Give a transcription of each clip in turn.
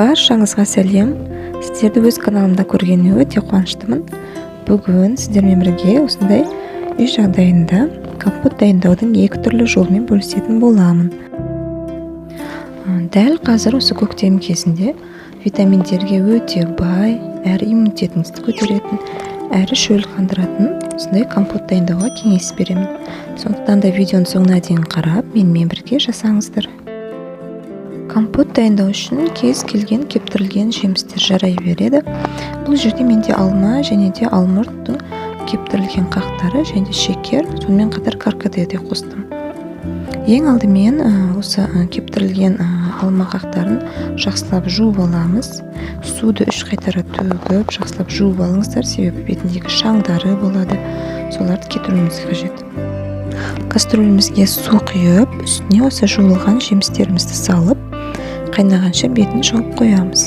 Баршаңызға сәлем. Сіздерді өз каналымда көргеніме өте қуаныштымын. Бүгін сіздермен бірге осындай үй жағдайында компот дайындаудың екі түрлі жолымен бөлісетін боламын. Дәл қазір осы көктем кезінде витаминдерге өте бай, әрі иммунитетіңізді көтеретін, әрі шөл қандыратын осындай компот дайындауға кеңес беремін. Сондықтан да видеоның соңына дейін қарап, менімен бірге жасаңыздар. Компот дайындау үшін кез келген кептірілген жемістер жарай береді. Бұл жерде менде алма және де алмұрттың кептірілген қақтары және де шекер, сонымен қатар каркаде де қостым. Ең алдымен осы кептірілген алма қақтарын жақсылап жуып аламыз. Суды 3 қайтара төгіп, жақсылап жуып алыңыздар, себебі бетіндегі шаңдары болады. Соларды кетіруіміз қажет. Кастрөлімізге су құйып, үстіне осы жуылған жемістерімізді салып, қайнағанша бетін жауып қоямыз.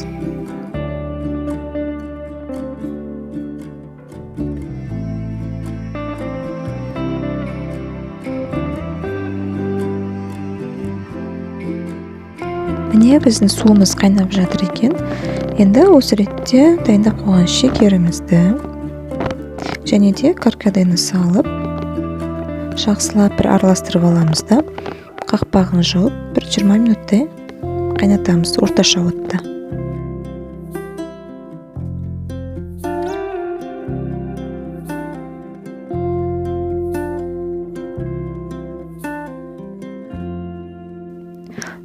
Міне біздің суымыз қайнап жатыр екен. Енді осы ретте дайындап қойған шекерімізді және де каркадені салып, жақсылап бір араластырып аламыз да, қақпағын жауып, бір 20 минуттай қайнатамыз орташа отта.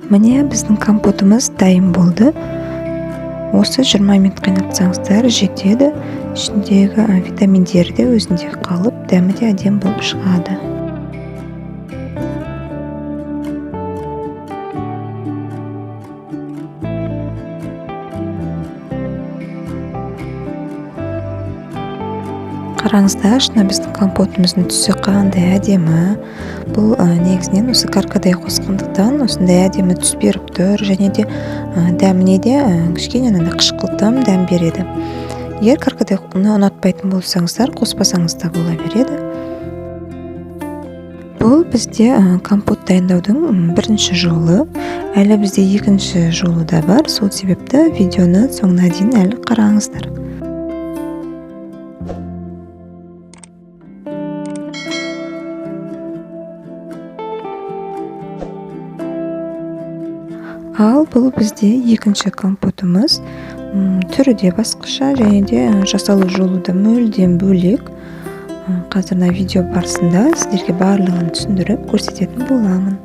Міне біздің компотымыз дайын болды. Осы 20 минут қайнатсаңыздар жетеді. Ішіндегі витаминдері де өзінде қалып, дәмі де әдемі болып шығады. Қараңыздар, шына біздің компотымыздың түсі қандай әдемі. Бұл негізінен осы каркадай қосқандықтан осындай әдемі түс беріп тұр, және де дәміне де кішкене қышқылтым дәм береді. Егер каркадайны ұнатпайтын болсаңыздар, қоспасаңыз да бола береді. Бұл бізде компот дайындаудың бірінші жолы, әлі бізде екінші жолы да бар. Сол себепті видеоны соңына дейін әлі қараңыздар. Ал бұл бізде екінші компотымыз. Түрі де басқаша, және де жасалу жолы да мүлдем бөлек. Қазір видео барысында сіздерге барлығын түсіндіріп көрсететін боламын.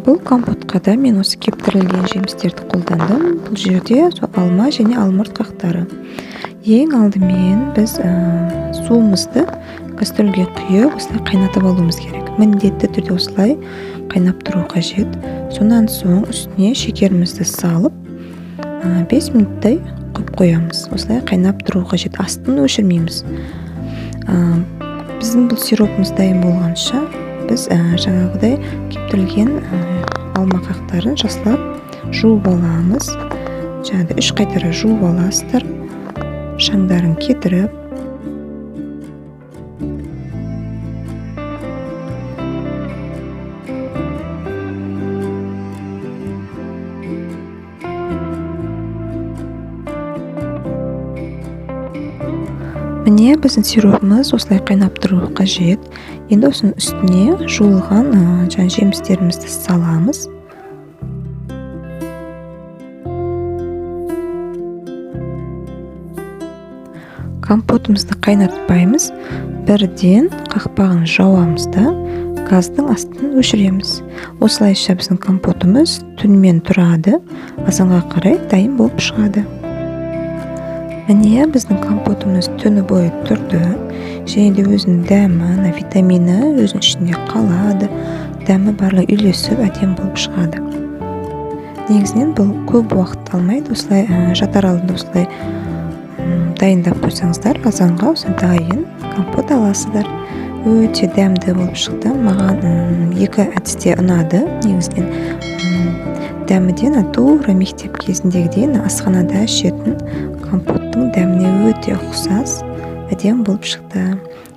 Бұл компотқа да мен осы кептірілген жемістерді қолдандым. Бұл жерде алма және алмұрт қақтары. Ең алдымен біз суымызды кастрөлге құйып, осылай қайнатып алуымыз керек. Міндетті түрде осылай қайнап тұру қажет. Сонан соң үстіне шекерімізді салып, 5 минуттай қойып қоямыз. Осылай қайнап тұру қажет. Астын өшірмейміз. Біздің бұл сиропымыз дайын болғанша біз жаңағыдай кептірілген алма қақтарын жақсылап жуып аламыз. Жаңағыдай 3 қайтара жуып аласыздар, шаңдарын кетіріп. Міне біздің сиропымыз осылай қайнап тұру қажет. Енді осының үстіне жуылған жемістерімізді саламыз. Компотымызды қайнатпаймыз. Бірден қақпағын жауамыз да газдың астын өшіреміз. Осылайша біздің компотымыз түнімен тұрады, азанға қарай дайын болып шығады. Міне біздің компотымыз түні бойы тұрды, және де өзінің дәмі, витамині өзінің ішінде қалады, дәмі барлығы үйлесіп әдемі болып шығады. Негізінен бұл көп уақыт алмайды. Осылай жатар алдында осылай дайындап қойсаңыздар, азанға осы дайын компот аласыздар. Өте дәмді болып шықты. Маған екі әдісте ұнады. Негізінен дәміден тура мектеп кезіндегідей асханада ішетін компоттың дәміне өте ұқсас, әдем болып шықты.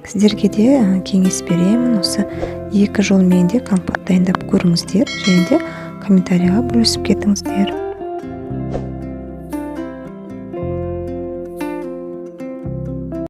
Сіздерге де кеңес беремін, осы 2 жолмен де компот дайындап көріңіздер, және де комментарийға бөлісіп кетіңіздер.